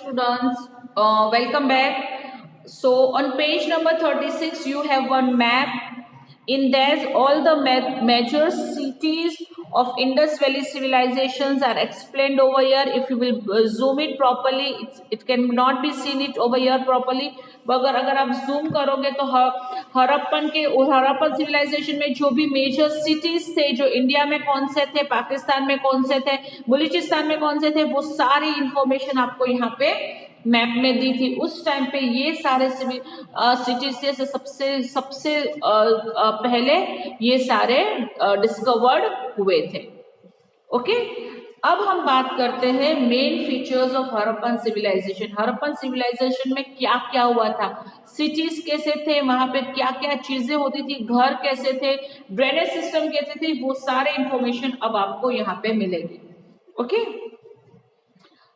students, welcome back. So on page number 36 you have one map. In there all the major cities of Indus Valley civilizations are explained over here. If you will zoom it properly, it cannot be seen it over here properly, मगर अगर आप zoom करोगे तो Harappan civilisation में जो भी major cities थे, जो इंडिया में कौन से थे, पाकिस्तान में कौन से थे, बलूचिस्तान में कौन से थे, वो सारी इंफॉर्मेशन आपको यहाँ पे मैप में दी थी. उस टाइम पे ये सारे सिटीज थे, सबसे सबसे पहले ये सारे डिस्कवर्ड हुए थे. ओके, अब हम बात करते हैं main features of Harappan civilisation. Harappan civilisation में क्या क्या हुआ था, सिटीज कैसे थे, वहां पे क्या क्या चीजें होती थी, घर कैसे थे, ड्रेनेज सिस्टम कैसे थे, वो सारे इंफॉर्मेशन अब आपको यहाँ पे मिलेगी. Okay,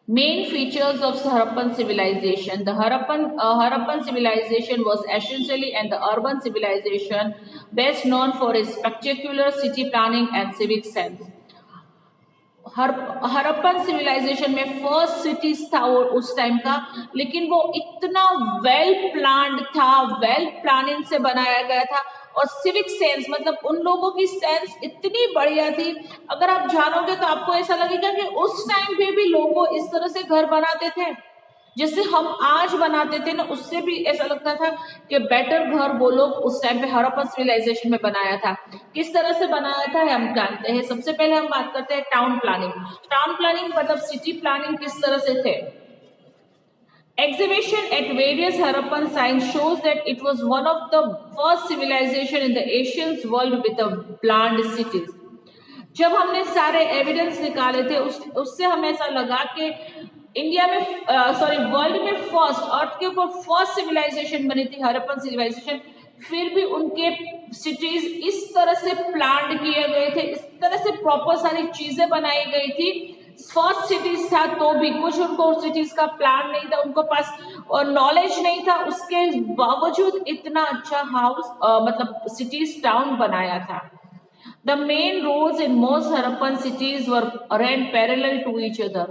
main features of Harappan civilization. The Harappan civilization was essentially and the urban civilization best known for its spectacular city planning and civic sense. Harappan civilisation में फर्स्ट सिटीज था वो उस टाइम का, लेकिन वो इतना वेल प्लान्ड था, well planning से बनाया गया था, और सिविक सेंस मतलब उन लोगों की सेंस इतनी बढ़िया थी. अगर आप जानोगे तो आपको ऐसा लगेगा कि उस टाइम पे भी लोग इस तरह से घर बनाते थे जैसे हम आज बनाते थे ना, उससे भी ऐसा लगता था कि बेटर घर वो लोग उस टाइम पे हड़प्पन सिविलाइजेशन में बनाया था. किस तरह से बनाया था हम जानते हैं. सबसे पहले हम बात करते हैं टाउन प्लानिंग. टाउन प्लानिंग मतलब सिटी प्लानिंग किस तरह से थे. Excavation at various Harappan sites shows that it was one of the first civilization in the Asian world with a planned cities. जब हमने सारे एविडेंस निकाले थे उससे हमें ऐसा लगा कि इंडिया में वर्ल्ड में फर्स्ट, अर्थ के ऊपर फर्स्ट सिविलाइजेशन बनी थी हड़प्पन सिविलाइजेशन. फिर भी उनके सिटीज इस तरह से प्लान किए गए थे, इस तरह से प्रॉपर सारी चीजें बनाई गई थी. फर्स्ट सिटीज था तो भी कुछ उनको सिटीज का प्लान नहीं था, उनको पास और नॉलेज नहीं था, उसके बावजूद इतना अच्छा हाउस मतलब सिटीज टाउन बनाया था. The main roads in most Harappan cities were ran parallel to each other.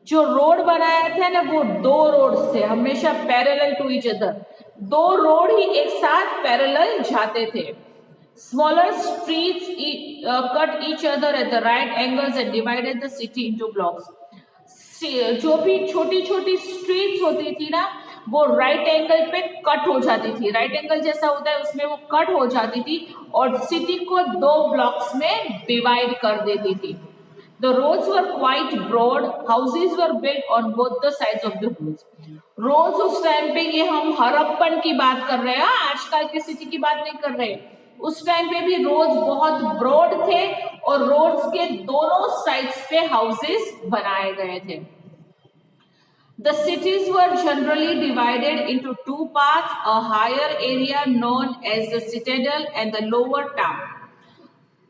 जो रोड बनाया था ना वो दो रोड थे, हमेशा पैरेलल टू ईच अदर. दो रोड ही एक साथ पैरेलल जाते थे. Smaller streets cut each other at the right angles and divided the city into blocks. जो भी छोटी छोटी स्ट्रीट्स होती थी ना वो राइट एंगल पे कट हो जाती थी. राइट एंगल जैसा होता है उसमें वो कट हो जाती थी और सिटी को दो ब्लॉक्स में डिवाइड कर देती थी. The roads were quite broad. Houses were built on both the sides of the roads. Roads उस टाइम पे, ये हम हड़प्पन की बात कर रहे हैं, आजकल के सिटी की बात नहीं कर रहे. उस टाइम पे भी रोड्स बहुत ब्रॉड थे और रोड्स के दोनों साइड्स पे हाउसेस बनाए गए थे. The cities were generally divided into two parts, a higher area known as the citadel and the lower town.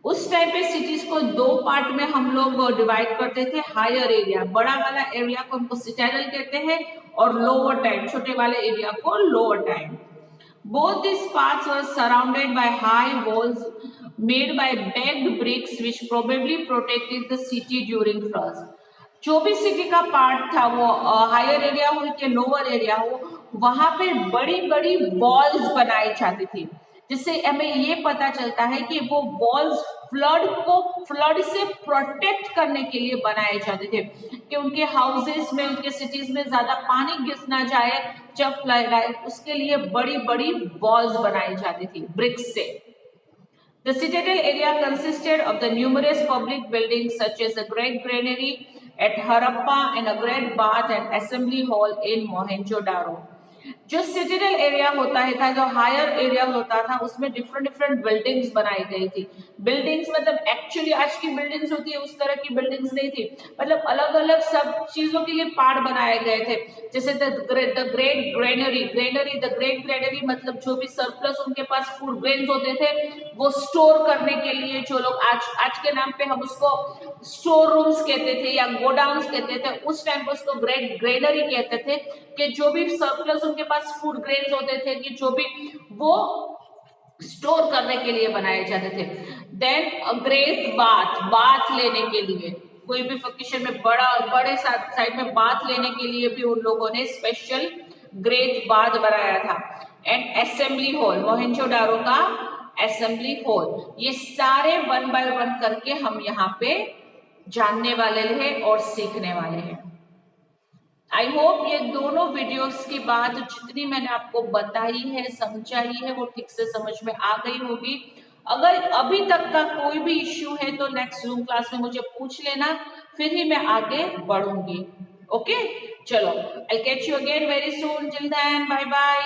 उस टाइम पे सिटीज को दो पार्ट में हम लोग डिवाइड करते थे. हायर एरिया, बड़ा वाला एरिया को हमको सिटाडेल कहते हैं, और लोअर टाइम, छोटे वाले एरिया को lower time. Both this parts were surrounded by high walls made by baked bricks which probably protected the city during floods. जो भी सिटी का पार्ट था वो हायर एरिया हो या लोअर एरिया हो, वहां पे बड़ी बड़ी वॉल्स बनाई जाती थी, जिससे हमें ये पता चलता है कि वो वॉल्स फ्लड से प्रोटेक्ट करने के लिए बनाए जाते थे कि उनके हाउसेस में, उनके सिटीज में ज्यादा पानी घिस ना जाए जब फ्लड आए. उसके लिए बड़ी बड़ी वॉल्स बनाई जाती थी ब्रिक्स से. The citadel area consisted of the numerous public buildings such as the Great Granary at Harappa and a Great Bath and Assembly Hall in Mohenjo-daro. जो सिटिडल एरिया होता है था, जो हायर एरिया होता था, उसमें डिफरेंट डिफरेंट बिल्डिंग्स बनाई गई थी. बिल्डिंग्स मतलब एक्चुअली आज की बिल्डिंग्स होती है उस तरह की बिल्डिंग्स नहीं थी, मतलब अलग अलग सब चीजों के लिए पार्ट बनाए गए थे. जैसे the great granary, the great granary मतलब जो भी सरप्लस उनके पास फूड ग्रेन्स होते थे वो स्टोर करने के लिए, जो लोग आज के नाम पे हम उसको स्टोर रूम्स कहते थे या गोडाउन्स कहते थे, उस टाइम पे उसको ग्रेट ग्रेनरी कहते थे कि जो भी सरप्लस उनके पास फूड ग्रेन्स होते थे कि जो भी वो स्टोर करने के लिए बनाए जाते थे. देन ग्रेट बाथ, बाथ लेने के लिए. कोई भी फंक्शन में बड़े साइड में बाथ लेने के लिए भी उन लोगों ने स्पेशल ग्रेट बाथ बनाया था। एंड असेंबली हॉल, मोहेंजोदारो का असेंबली हॉल, ये सारे 1 बाय 1 करके हम यहाँ पे जानने वाले हैं और सीखने वाले हैं। आई होप ये दोनों वीडियोस की बात जितनी मैंने आपको बताई है, समझाई है, वो ठीक से समझ में आ गई होगी। अगर अभी तक का कोई भी इश्यू है तो नेक्स्ट जूम क्लास में मुझे पूछ लेना, फिर ही मैं आगे बढ़ूंगी। ओके, चलो, I catch you again very soon, till then bye bye.